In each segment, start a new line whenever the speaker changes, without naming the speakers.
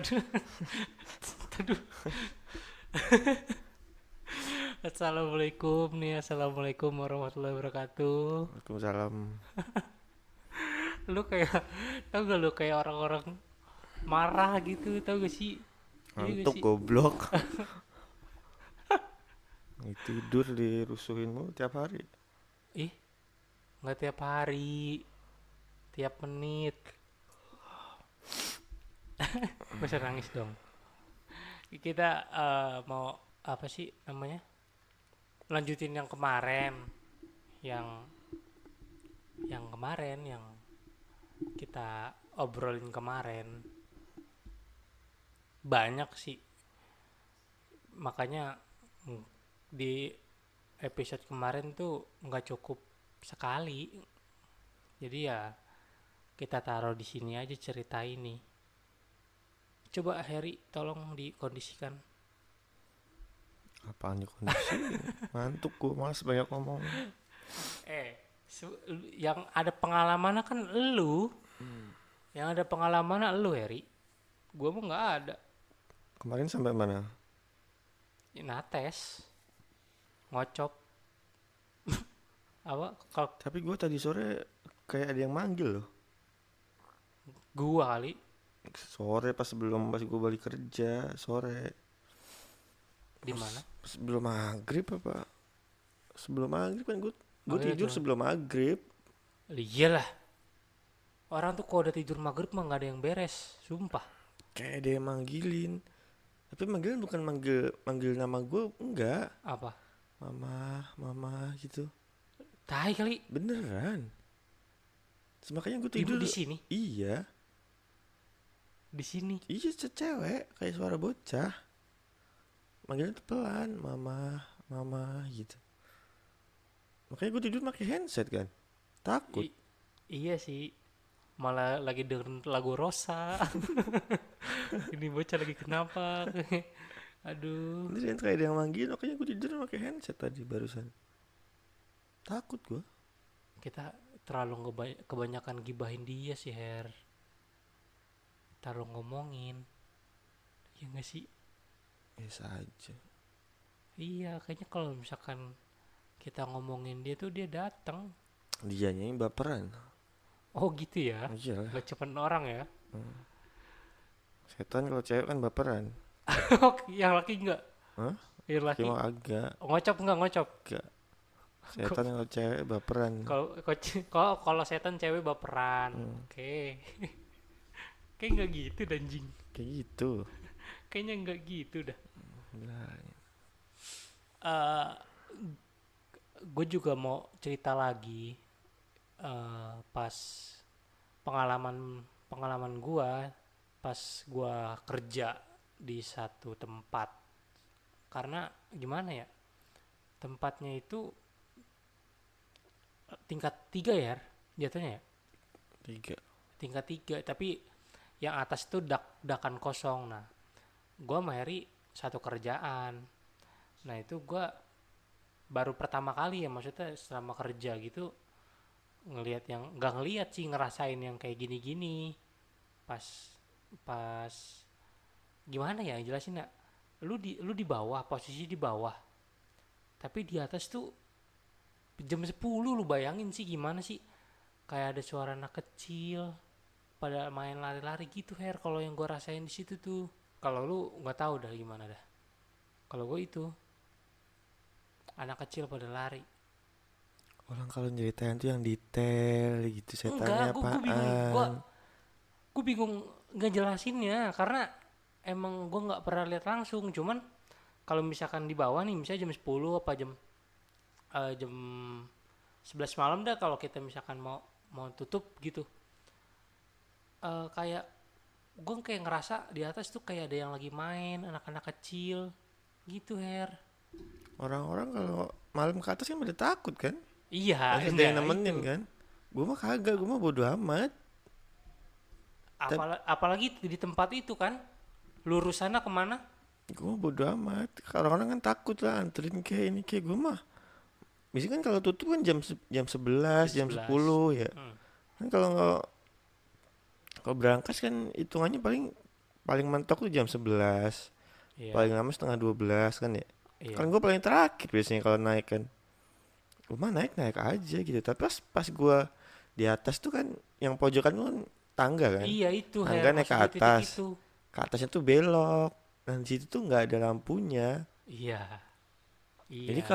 Aduh. Assalamualaikum warahmatullahi wabarakatuh.
Waalaikumsalam.
Lu kayak, tau gak lu kayak orang-orang marah gitu, tau gak sih? Iya gak
Ngantuk
sih?
goblok. Tidur dirusuhin mulu tiap hari.
Ih, nggak tiap hari, tiap menit. Gak usah nangis dong. Kita mau apa sih namanya? Lanjutin yang kemarin, yang yang kita obrolin kemarin. Banyak sih, makanya di episode kemarin tuh nggak cukup sekali. Jadi ya kita taruh di sini aja cerita ini. Coba Harry tolong dikondisikan.
Apaan nih kondisi? Ngantuk gue, malas banyak ngomong.
Eh, yang ada pengalaman kan elu. Yang ada pengalaman elu Harry. Gue mah nggak ada.
Kemarin sampai mana?
Nates, ngocop. Apa? Kalau
Tapi gue tadi sore kayak ada yang manggil loh.
gua kali.
Sore pas gue balik kerja sore.
Di mana?
Sebelum maghrib apa? Sebelum maghrib kan gue
Makanya
tidur
cuma.
sebelum maghrib.
Iyalah. Orang tuh kalau udah tidur maghrib mah nggak ada yang beres. Sumpah.
Kayak ada yang manggilin. Tapi manggilin bukan manggil nama gue, enggak.
Apa?
Mama gitu.
Tai kali.
Beneran. Terus makanya gue
Ibu
tidur.
di sini.
Iya.
Di sini.
Iya, cewek kayak suara bocah. Manggilnya tuh pelan, mama gitu. Makanya gue tidur pakai handset kan. Takut.
Iya sih. Malah lagi dengerin lagu Rosa. Ini bocah lagi kenapa? Aduh.
Ini kayak ada yang manggil, makanya gue tidur pakai handset tadi barusan. Takut gue.
Kita terlalu kebanyakan gibahin dia sih, Her. Terlalu ngomongin. Ya nggak sih?
Biasa aja.
Iya, kayaknya kalau misalkan kita ngomongin dia tuh dia datang.
Dianya yang baperan.
Oh gitu ya.
Iya lah.
Gak cuman orang ya.
Setan kalau cewek kan baperan.
Yang laki enggak?
Hah?
Yang laki
Cuma agak.
ngocop enggak ngocop?
Agak. Setan kalau cewek baperan.
Kalau setan cewek baperan. Oke. Kayak enggak gitu dah, anjing.
Kayak gitu.
Kayaknya enggak gitu dah.
Lah.
Eh, gue juga mau cerita lagi pas pengalaman pengalaman gue pas gue kerja di satu tempat. Karena gimana ya, tempatnya itu tingkat 3 ya jatuhnya ya,
3.
tingkat 3 tapi yang atas tuh dakan kosong. Nah gue sama Harry satu kerjaan. Nah itu gue baru pertama kali ya, maksudnya selama kerja gitu ngelihat yang nggak ngelihat sih, ngerasain yang kayak gini-gini. Pas pas gimana ya jelasin ya, lu di bawah, posisi di bawah, tapi di atas tuh jam 10. Lu bayangin sih gimana sih, kayak ada suara anak kecil pada main lari-lari gitu, Her. Kalau yang gue rasain di situ tuh, kalau lu nggak tahu dah gimana dah. Kalau gue itu anak kecil pada lari.
Orang kalau nyeritain tuh yang detail gitu,
Enggak,
setannya
gue bingung, gue
apaan.
gue bingung nggak jelasinnya karena emang gue nggak pernah lihat langsung. Cuman kalau misalkan di bawah nih, misalnya jam 10 apa jam 11 malam dah, kalau kita misalkan mau mau tutup gitu, kayak gue kayak ngerasa di atas tuh kayak ada yang lagi main, anak-anak kecil gitu, Her.
Orang-orang kalau malam ke atas kan pada takut kan.
Iya,
Harus ada yang
enggak
nemenin
itu.
kan. Gue mah kagak, gue mah bodo amat.
Apalagi di tempat itu kan, lurus sana kemana?
Gue mah bodo amat. Kalau orang kan takut lah anterin kayak ini kayak gue mah. Biasanya kan kalau tutup kan jam 11,
Jam
jam
11.
10 ya.
Hmm.
Kan kalau nggak, kalau berangkas kan hitungannya paling paling mentok tuh jam 11,
Iya,
paling lama setengah 12 kan ya.
iya,
Kan gue paling terakhir biasanya kalau naik kan. Rumah naik naik aja gitu. Tapi pas gue di atas tuh kan, yang pojokan tuh kan tangga kan.
iya itu
Tangga
Her,
naik
maksud
ke
gue titik
atas.
itu.
Ke atasnya tuh belok. Dan di situ tuh nggak ada lampunya.
Iya,
Jadi
iya,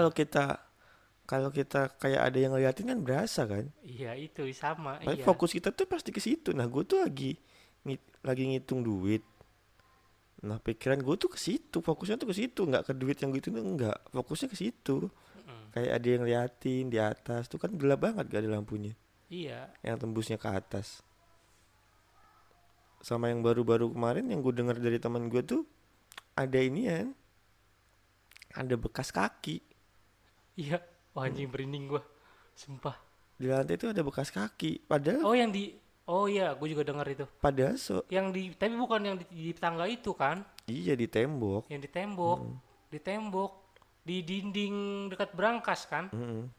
kalau kita kayak ada yang ngeliatin kan berasa kan.
iya itu sama,
Tapi
iya,
fokus kita tuh pasti ke situ. Nah, gue tuh lagi ngitung duit. Nah, pikiran gue tuh ke situ, fokusnya tuh ke situ, nggak ke duit yang gitu tuh enggak. Fokusnya ke situ.
mm,
Kayak ada yang liatin di atas tuh kan gelap banget gak ada lampunya
iya,
yang tembusnya ke atas. Sama yang baru-baru kemarin yang gue dengar dari teman gue tuh ada inian, ada bekas kaki.
iya. Wah,
Hmm.
anjing berinding gue, sumpah.
Di lantai itu ada bekas kaki. Padahal
Oh yang di, oh iya, gue juga dengar itu.
padahal so
Yang di, tapi bukan yang di tangga itu kan?
iya di tembok.
Yang
Mm-mm.
di tembok, di dinding dekat berangkas kan?
Mm-mm.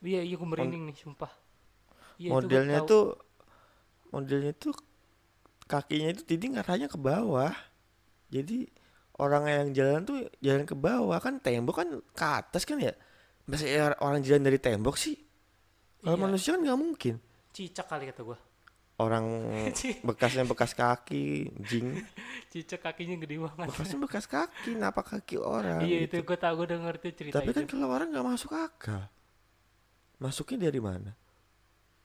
Iya, iya gue
Mod-
merinding nih, sumpah. Iya itu gue
modelnya
tahu.
tuh modelnya tuh kakinya itu jadi ngarahnya ke bawah. Jadi orang yang jalan tuh jalan ke bawah, kan tembok kan ke atas kan ya. Masa ya orang jalan dari tembok sih? Kalau
Iya,
manusia kan nggak mungkin.
cicak kali kata gue.
Orang bekasnya bekas kaki, jing.
Cicak kakinya gede banget.
Bekasnya bekas kaki, napak kaki orang
Iya itu
gitu.
gue tahu, gue denger tuh cerita
Tapi
itu.
kan kalau orang nggak masuk akal. Masuknya dari mana?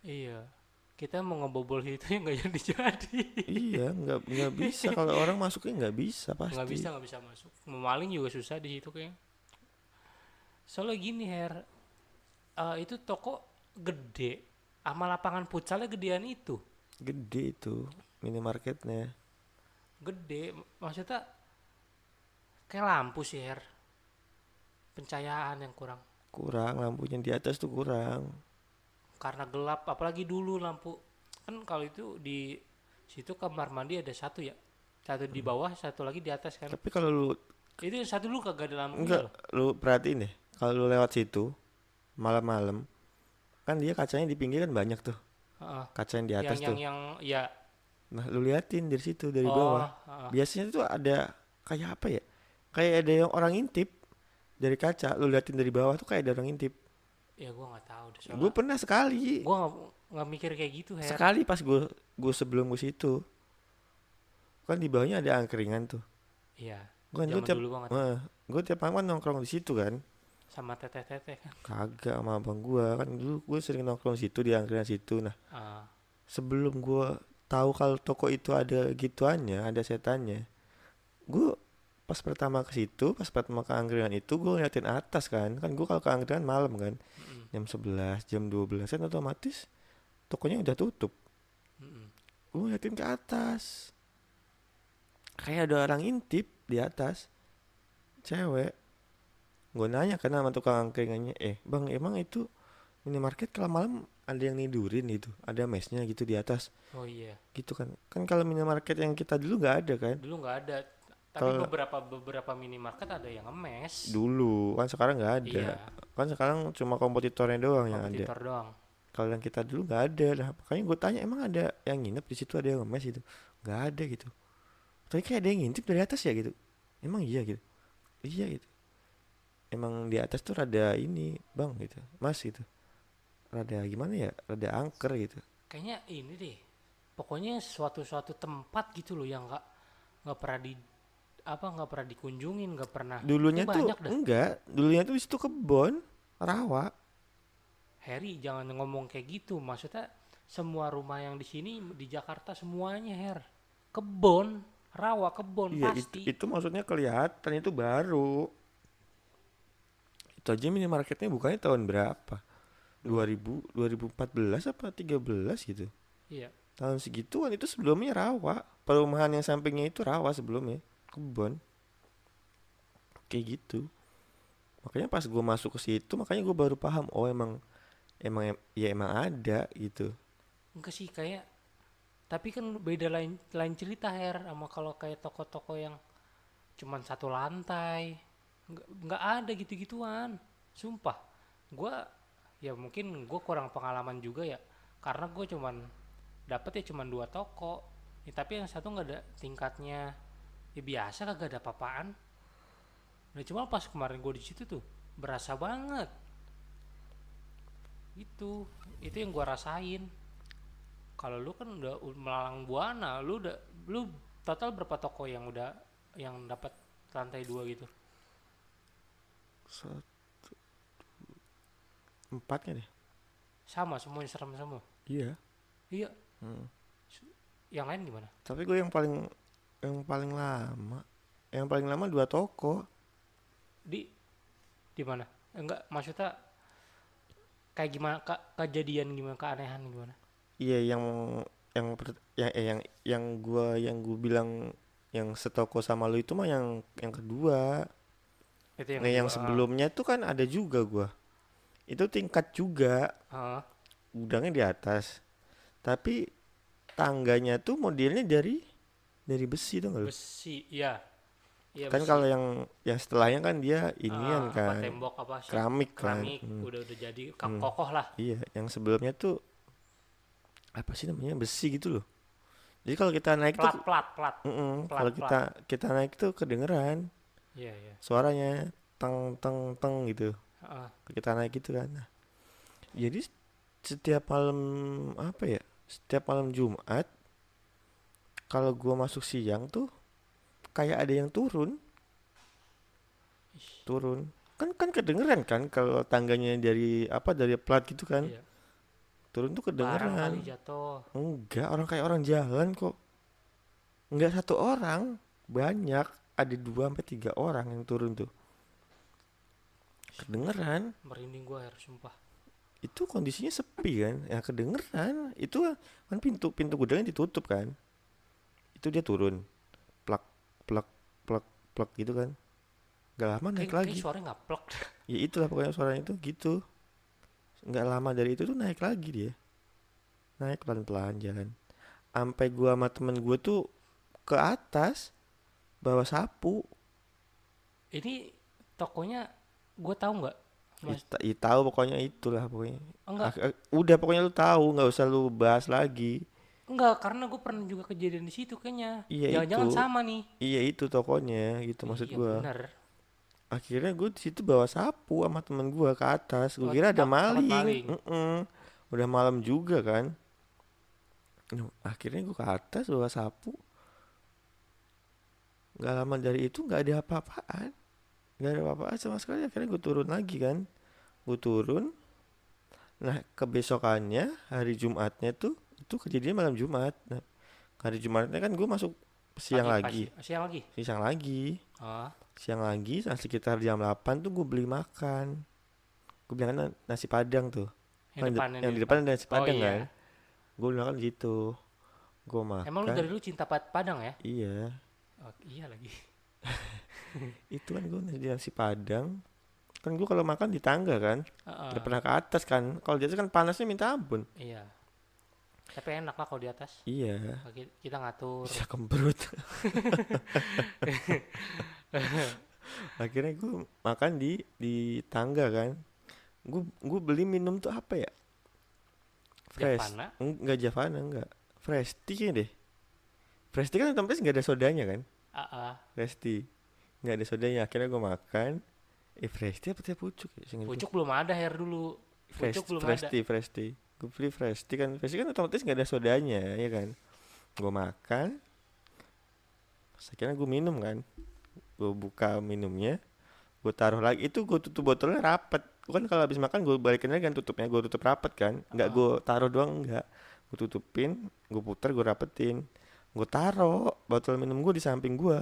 Iya, kita mau ngebobol itu yang nggak jadi.
Iya, nggak bisa kalau orang masuknya nggak bisa pasti.
Nggak bisa masuk. Memaling juga susah di situ kayaknya. Soalnya gini Her, itu toko gede, sama lapangan futsalnya gedean itu.
Gede itu minimarketnya.
Gede, maksudnya kayak lampu sih Her, pencahayaan yang kurang.
Kurang lampunya di atas tuh kurang.
Karena gelap, apalagi dulu lampu. Kan kalau itu di situ kamar mandi ada satu ya. Satu di bawah, satu lagi di atas kan.
Tapi kalau lu
Itu yang satu dulu kagak ada lampunya
enggak,
loh.
lu perhatiin deh. Kalau lu lewat situ malam-malam, kan dia kacanya di pinggir kan banyak tuh.
Heeh.
Kaca yang di
Yang
atas tuh.
ya.
Nah, lu liatin dari situ dari
Oh,
bawah.
heeh.
Biasanya tuh ada kayak apa ya? Kayak ada yang orang intip dari kaca. Lu liatin dari bawah tuh kayak ada orang intip.
Ya gue nggak tahu deh
Gue
soalnya.
pernah sekali.
Gue nggak mikir kayak gitu Her.
Sekali pas gue sebelum gue situ. Kan di bawahnya ada angkringan tuh.
Iya.
Gue
Zaman
tiap
dulu banget.
gue tiap malam nongkrong di situ kan.
Sama teteh-teteh kan.
Kagak sama abang gue kan dulu gue sering nongkrong situ di angkringan situ. Nah,
Ah,
sebelum gue tahu kalau toko itu ada gituannya, ada setannya, gue pas pertama ke situ, pas pertama ke angkringan itu gue ngeliatin atas kan gue kalau ke angkringan malam kan,
mm-mm,
jam 11 jam 12 kan otomatis tokonya udah tutup.
mm-mm.
Gue ngeliatin ke atas kayak ada orang intip di atas, cewek. Gue nanya kan sama tukang angkringannya, bang emang itu minimarket kalau malam ada yang nidurin gitu, ada mesnya gitu di atas
Oh iya.
gitu kan. Kan kalau minimarket yang kita dulu nggak ada kan.
Dulu nggak ada. Tapi
Kalau
beberapa minimarket ada yang ngemes.
dulu kan, sekarang nggak ada.
Iya.
Kan sekarang cuma kompetitornya doang yang ada.
Kompetitor doang.
Kalau yang kita dulu nggak ada. Nah, makanya gue tanya emang ada yang nginep di situ, ada yang ngemes gitu? Nggak ada gitu. Tapi kayak ada yang ngintip dari atas ya gitu. Emang iya gitu. Iya gitu. Emang di atas tuh rada ini bang gitu, mas gitu. Rada gimana ya? Rada angker gitu.
Kayaknya ini deh. Pokoknya suatu tempat gitu loh yang nggak pernah nggak pernah dikunjungin, nggak pernah. Itu
Dulunya tuh
banyak dah.
enggak. Dulunya tuh di situ kebon, rawa.
Harry jangan ngomong kayak gitu. Maksudnya semua rumah yang di sini di Jakarta semuanya kebon, rawa kebon
Iya
pasti.
itu maksudnya kelihatan itu baru. Itu aja minimarketnya bukannya tahun berapa?
Dua,
2014 apa 13 gitu.
iya.
Tahun segituan itu sebelumnya rawa. Perumahan yang sampingnya itu rawa sebelumnya. Kebon. Kayak gitu. Makanya pas gue masuk ke situ, makanya gue baru paham. Oh emang ada gitu.
Enggak sih kayak, tapi kan beda lain lain cerita sama kalau kayak toko-toko yang cuman satu lantai. Nggak ada gitu-gituan. Sumpah. Gua ya mungkin gue kurang pengalaman juga ya. Karena gue cuman dapet ya cuman 2 toko. Ya, tapi yang satu nggak ada tingkatnya. Ya biasa kagak ada apa-apaan. Nah cuma pas kemarin gue di situ tuh berasa banget. Itu yang gue rasain. Kalau lu kan udah melalang buana, lu total berapa toko yang udah yang dapat lantai 2 gitu?
Satu, empatnya deh.
Sama semuanya serem semua.
Iya.
Iya.
Hmm.
Yang lain gimana?
Tapi gue yang paling lama 2 toko.
Di di mana? Enggak, maksudnya kayak gimana kejadian gimana keanehan gimana?
Iya, yang gue bilang yang setoko sama lu itu mah yang kedua.
Itu yang
Nah, yang
kedua.
sebelumnya tuh kan ada juga gua. Itu tingkat juga,
Ah,
gudangnya di atas. Tapi tangganya tuh modelnya dari besi tuh nggak lu?
besi, iya. Iya
Kan
besi.
kalau yang setelahnya kan dia inian
Apa
kan,
tembok apa sih?
keramik kan.
Keramik udah jadi
Hmm.
kokoh lah.
Iya, yang sebelumnya tuh apa sih namanya, besi gitu loh. Jadi kalau kita naik tuh,
Plat plat plat plat
kalau
plat.
kita naik tuh kedengeran
Iya iya.
suaranya teng teng teng gitu.
Ah,
Kita naik gitu kan. Nah, jadi setiap malam apa ya? Setiap malam Jumat kalau gua masuk siang tuh kayak ada yang turun. Kan kedengeran kan kalau tangganya dari apa, dari plat gitu kan.
iya.
Turun tuh
Barang kali
kedengeran.
jatuh.
Enggak, orang kayak orang jalan kok. Enggak satu orang, banyak, ada 2 sampai 3 orang yang turun tuh. Kedengeran.
Merinding gua harus sumpah.
Itu kondisinya sepi kan, ya kedengeran. Itu kan pintu pintu gudangnya ditutup kan. Itu dia turun, plak plak plak plak gitu kan. Gak lama naik
Kayak
lagi.
suaranya ngaplek.
Ya itulah pokoknya suaranya itu gitu. Nggak lama dari itu tuh naik lagi dia. Naik pelan-pelan jalan. Sampai gua sama temen gua tuh ke atas bawa sapu.
Ini tokonya gua tahu nggak? Mas,
Tahu pokoknya itulah pokoknya.
enggak.
Udah pokoknya lu tahu, nggak usah lu bahas lagi.
Enggak, karena gue pernah juga kejadian di situ kayaknya.
Iya itu,
Jangan-jangan sama nih.
iya itu tokonya gitu maksud
Iya
gua.
bener.
Akhirnya gue di situ bawa sapu sama temen gua ke atas. Gue
Oh,
kira ada
takut
maling.
maling.
Udah malam juga kan. Nah, akhirnya gue ke atas bawa sapu. Gak lama dari itu nggak ada apa-apaan. Nggak ada apa-apaan sama sekali. Akhirnya gue turun lagi kan. Gue turun. Nah, kebesokannya hari Jumatnya tuh itu kejadian malam Jumat. Nah, hari Jumatnya kan gue masuk siang
Pagi.
lagi.
Siang lagi.
Siang lagi.
Ah,
Siang lagi, nah sekitar jam 8 tuh gue beli makan. Gue bilang kan nasi Padang tuh.
yang depan yang
Yang
di
di
depan.
depan ada nasi
Oh
Padang kan.
iya.
Gue bilang kan gitu. Gue
Emang lu
makan.
dari lu cinta Padang ya?
Iya.
Oh, iya lagi.
Itu kan gue nasi Padang. Kan gue kalau makan di tangga kan.
Heeh,
Gak pernah ke atas kan. Kalau di atas kan panasnya minta ampun.
iya. Tapi enak lah kalau di atas.
Iya.
Kita ngatur.
Bisa kembrut. Akhirnya gue makan di tangga kan. Gue beli minum tuh apa ya? Fresh.
Javana.
Enggak Javana enggak. Fresh tea kayaknya deh. Fresh tea kan otomatis nggak ada sodanya kan.
Ah, ah.
Fresh tea nggak ada sodanya. Akhirnya gue makan. Fresh tea apa teh pucuk ya? Seingat gue.
Pucuk belum ada hair dulu. Pucuk belum
Fresh
ada.
tea, fresh tea. Gue beli fresh tea kan. Fresh tea kan otomatis nggak ada sodanya ya kan. Gue makan. Terus akhirnya gue minum kan. Gue buka minumnya. Gue taruh lagi. Itu gue tutup botolnya rapet. Gue kan kalau habis makan gue balikin lagi kan tutupnya. Gue tutup rapet kan. Nggak
Ah,
gue taruh doang enggak. Gue tutupin. Gue putar gue rapetin. Gue taruh botol minum gue di samping gue.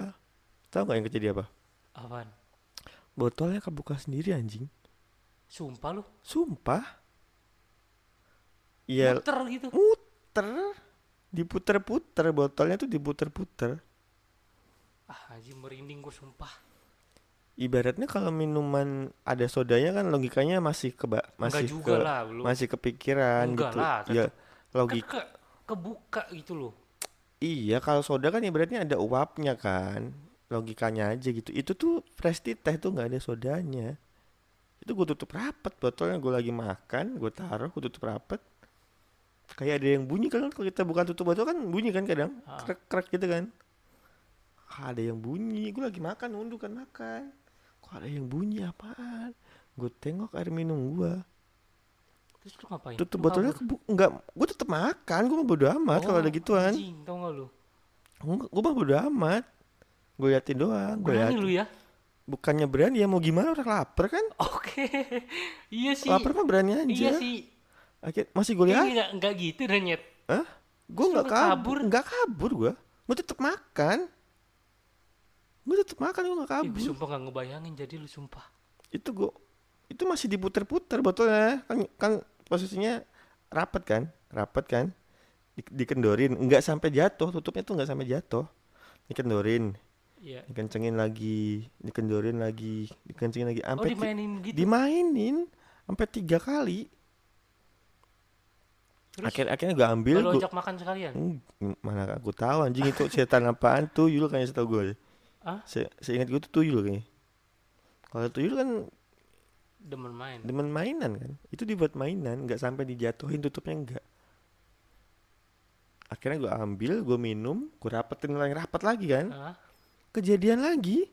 Tahu nggak yang kejadian apa?
apaan?
Botolnya kebuka sendiri anjing.
Sumpah lu.
Sumpah. Iya,
Muter gitu.
muter. Diputer-puter botolnya tuh diputer-puter.
Ah, anjing merinding gue sumpah.
Ibaratnya kalau minuman ada sodanya kan logikanya
Enggak juga lah, belum.
masih kepikiran
Enggak
gitu.
lah,
Ya
tetep kan
logik.
kebuka gitu loh.
Iya, kalau soda kan ibaratnya ada uapnya kan. Logikanya aja gitu. Itu tuh fresh tea teh tuh nggak ada sodanya. Itu gue tutup rapet botolnya, gue lagi makan, gue taruh, gue tutup rapet. Kayak ada yang bunyi kan kalau kita buka tutup botol kan bunyi kan kadang
Ah,
krek krek gitu kan. Ada yang bunyi, gue lagi makan nunduk kan makan. Kok ada yang bunyi apaan? Gue tengok air minum gue.
terus lu ngapain?
Tutup
Lu
botolnya
kabur?
enggak, gue tetep makan, gue mah bodo amat kalau ada
Oh
gituan.
anjing, tau gak lu?
Gue mah bodo amat. Gue liatin doang, gue
Berani lu
liatin.
ya?
Bukannya berani ya mau gimana orang lapar kan?
Oke, iya sih,
Lapar mah berani
iya
aja.
sih.
Akhir masih gue
Kayak
lihat.
nggak gitu dah nyet.
Hah? Gue
Terus lu
nggak
nggak
kabur,
kabur?
nggak kabur gue. Gue tetep makan. Gue tetep makan, gue nggak
Gue
kabur.
sumpah nggak ngebayangin jadi lu sumpah.
Itu gue, itu masih diputer-puter botolnya. Kan posisinya rapat kan. Dikendorin, nggak sampai jatuh. Tutupnya tuh nggak sampai jatuh. Dikendorin,
Iya.
dikencengin lagi, dikendorin lagi, dikencengin lagi,
Oh
sampai
dimainin gitu.
dimainin sampai 3 kali.
Terus
Akhirnya gue ambil,
kalau
gue
ajak makan sekalian.
mana aku tahu anjing itu setan apaan, tuyul kayaknya setahu gue.
Ah,
Seingat gue tuh tuyul kayaknya. Kalau tuyul kan
demen main.
demen mainan kan, itu dibuat mainan, nggak sampai dijatuhin tutupnya enggak. Akhirnya gue ambil, gue minum, gue rapetin lagi rapat lagi kan,
Ah,
kejadian lagi.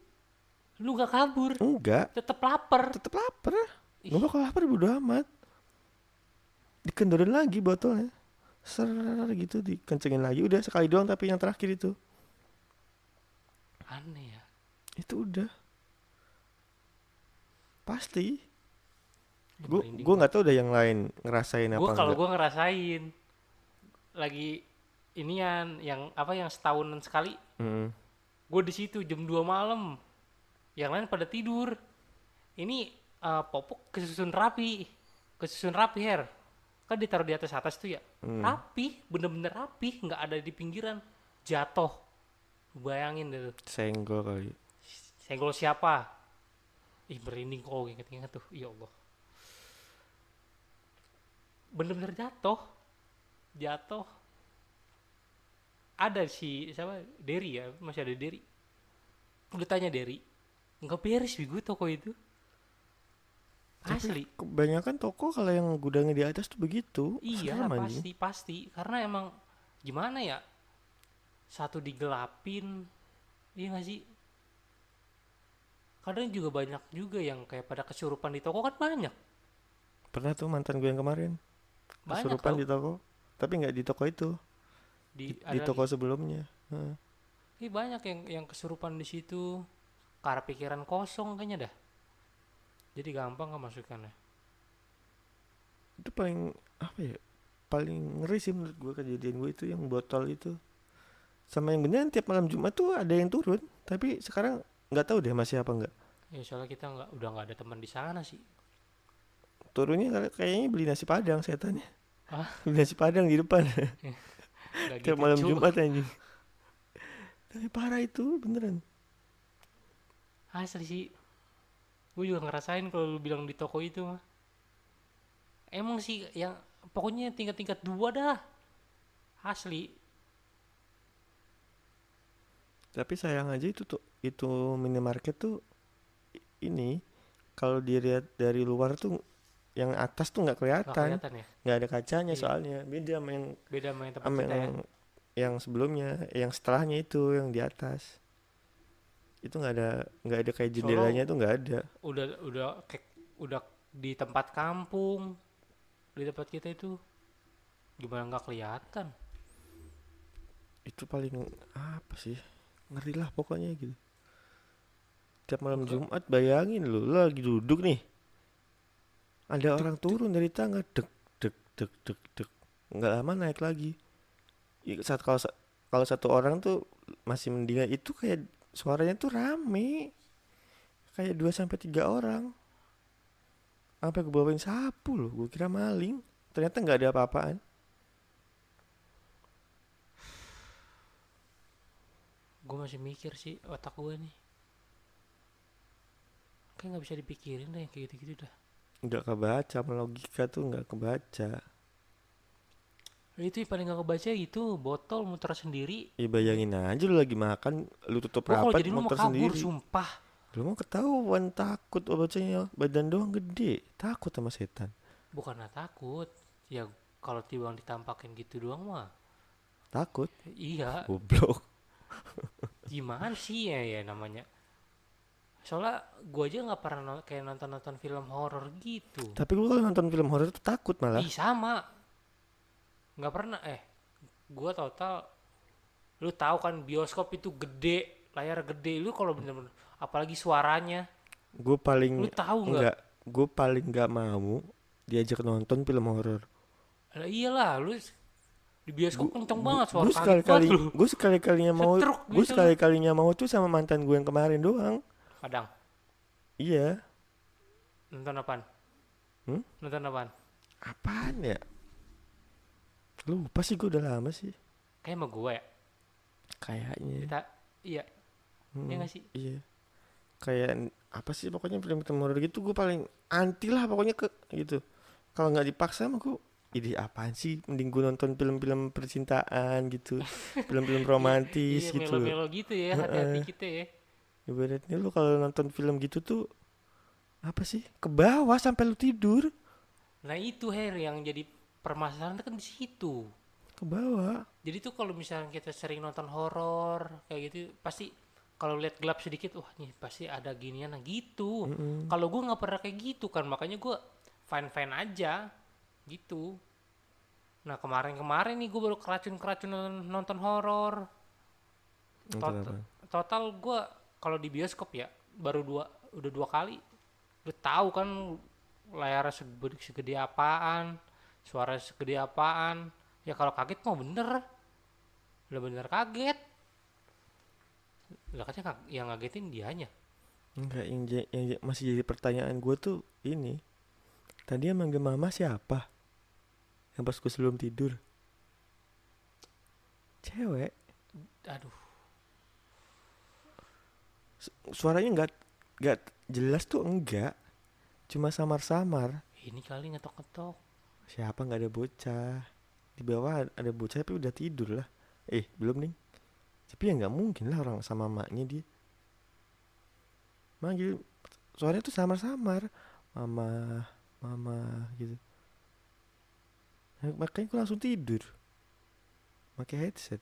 lu nggak kabur.
Enggak,
Tetep lapar.
tetep lapar.
Ih,
Gue bakal lapar bodo amat. Dikendorin lagi botolnya, ser gitu, dikencengin lagi, udah sekali doang tapi yang terakhir
aneh ya.
itu udah pasti.
Lu
Gue
merinding
gue
gua.
nggak tahu udah yang lain ngerasain apa
Kalau
enggak.
gue ngerasain lagi inian yang apa yang setahunan sekali.
Mm.
Gue di situ jam 2 malam. Yang lain pada tidur. Ini popok kesusun rapi Her. Kan ditaruh di atas atas tuh ya. Rapi, bener-bener rapi, nggak ada di pinggiran. Jatuh. Bayangin deh tuh.
Senggol kali.
Senggol siapa? Ih merinding kok inget-inget tuh. Ya Allah. Bener-bener jatuh. Jatuh. Ada si siapa? Derry ya, masih ada Derry. Udah tanya Derry. Nggak beres gue toko itu. Asli.
Kebanyakan toko kalau yang gudangnya di atas tuh begitu.
Iya
Serem anjing.
pasti karena emang gimana ya, satu digelapin, iya nggak sih, kadang juga banyak juga yang kayak pada kesurupan di toko kan banyak
Pernah tuh mantan gue yang kemarin
banyak
kesurupan
tau
di toko. Tapi nggak di toko itu, di
ada
toko
lagi.
sebelumnya. Heeh.
Banyak yang kesurupan di situ karena pikiran kosong kayaknya dah, jadi gampang kemasukannya.
Itu paling apa ya? Paling ngeri sih menurut gue kejadian gue itu yang botol itu. Sama yang beneran tiap malam Jumat tuh ada yang turun. Tapi sekarang nggak tahu deh masih apa nggak.
Ya soalnya kita udah nggak ada teman di sana sih.
Turunnya kayaknya beli nasi padang setannya.
Ah,
Beli nasi padang di depan.
nggak
Tiap
gitu
malam
cu.
Jumat anjing. Tapi parah itu beneran.
Asli sih, gue juga ngerasain kalau lu bilang di toko itu mah. Emang sih yang pokoknya tingkat-tingkat 2 dah. Asli.
Tapi sayang aja itu tuh, itu minimarket tuh ini kalau dilihat dari luar tuh yang atas tuh nggak
Nggak
kelihatan,
kelihatan ya.
nggak ada kacanya
Iya.
soalnya. Beda
Beda sama yang tempat
sama
kita ya.
yang sebelumnya, yang setelahnya itu yang di atas. Itu nggak ada kayak
Soalnya
jendelanya tuh nggak ada.
udah di tempat kampung, di tempat kita itu gimana nggak kelihatan.
Itu paling apa sih? Ngeri lah pokoknya gitu. Tiap malam
Enggak.
Jumat bayangin lu lagi duduk nih. Ada
Dek,
orang turun dari tangga, dek dek dek dek dek. Nggak lama naik lagi. Kalau satu orang tuh masih mendingan, itu kayak suaranya tuh rame. Kayak 2 sampai 3 orang. Sampai gue bawain sapu loh, gue kira maling. Ternyata nggak ada apa-apaan.
Gue masih mikir sih otak gue nih. Kayak nggak bisa dipikirin deh yang kayak gitu-gitu dah.
Nggak kebaca, sama logika tuh nggak kebaca.
Itu yang paling nggak kebaca itu botol muter sendiri.
Ya bayangin aja lu lagi makan, lu tutup
Gue kalau
rapat,
jadi lu mau
motor
kabur
sendiri.
sumpah.
Lu mau ketahuan, takut, bacanya badan doang gede, takut sama setan.
Bukan takut ya, kalau tiba ditampakin gitu doang mah
Takut.
iya,
Goblok.
gimana sih ya namanya. Soalnya gue aja nggak pernah kayak nonton film horor gitu.
Tapi gue kalau nonton film horor tuh takut malah.
Ih sama, nggak pernah. Gue total, lu tahu kan bioskop itu gede, layar gede, lu kalau bener-bener apalagi suaranya,
Gue paling
lu tahu nggak?
nggak, gue paling nggak mau diajak nonton film horor.
Lah iyalah, lu di bioskop
Gue
kenceng
gue
banget, suara
gue
kaget banget
sekali-kali
lu.
gue sekali-kalinya mau
Setruk
gue
gitu lu.
sekali-kalinya mau tuh sama mantan gue yang kemarin doang.
Padang,
Iya.
nonton apaan?
Hmm?
Nonton apaan?
Apaan ya? Lupa sih, gue udah lama sih.
Kayak sama gue ya.
Kayaknya.
Kita, iya, iya
Hmm,
nggak sih?
iya. Kayak apa sih pokoknya film-film horor gitu gue paling anti lah pokoknya ke gitu. Kalau nggak dipaksa mah gue ide apaan sih, mending gue nonton film-film percintaan gitu, film-film
Iya,
romantis
iya
gitu.
melo-melo gitu ya, hati-hati
Heeh.
kita ya.
Ibaratnya lu kalau nonton film gitu tuh apa sih, ke bawah sampai lu tidur,
Nah itu Her yang jadi permasalahan kan di situ.
ke bawah.
Jadi tuh kalau misalnya kita sering nonton horor kayak gitu, pasti kalau lihat gelap sedikit, wah nih pasti ada ginian nah gitu.
Mm-mm.
Kalau gue nggak pernah kayak gitu kan, makanya gue fine fine aja gitu. Nah kemarin gue baru keracun nonton horor.
Nonton
Tot-
apa?
Total gue kalau di bioskop ya baru udah 2 kali. Lu tahu kan layarnya segede apaan, suara segede apaan. Ya kalau kaget mau bener, udah bener kaget. Lah katanya yang ngagetin dianya.
Enggak, masih jadi pertanyaan gue tuh ini. Tadi yang manggil mama siapa? Yang pas gue sebelum tidur. Cewek.
Aduh,
Suaranya nggak jelas tuh, enggak. Cuma samar-samar.
ini kali ngetok-ngetok.
Siapa, nggak ada bocah. Di bawah ada bocah tapi udah tidur lah. Belum nih. Tapi ya nggak mungkin lah orang sama maknya dia. Manggil suaranya tuh samar-samar. Mama, mama gitu. Makanya gue langsung tidur. Pakai headset.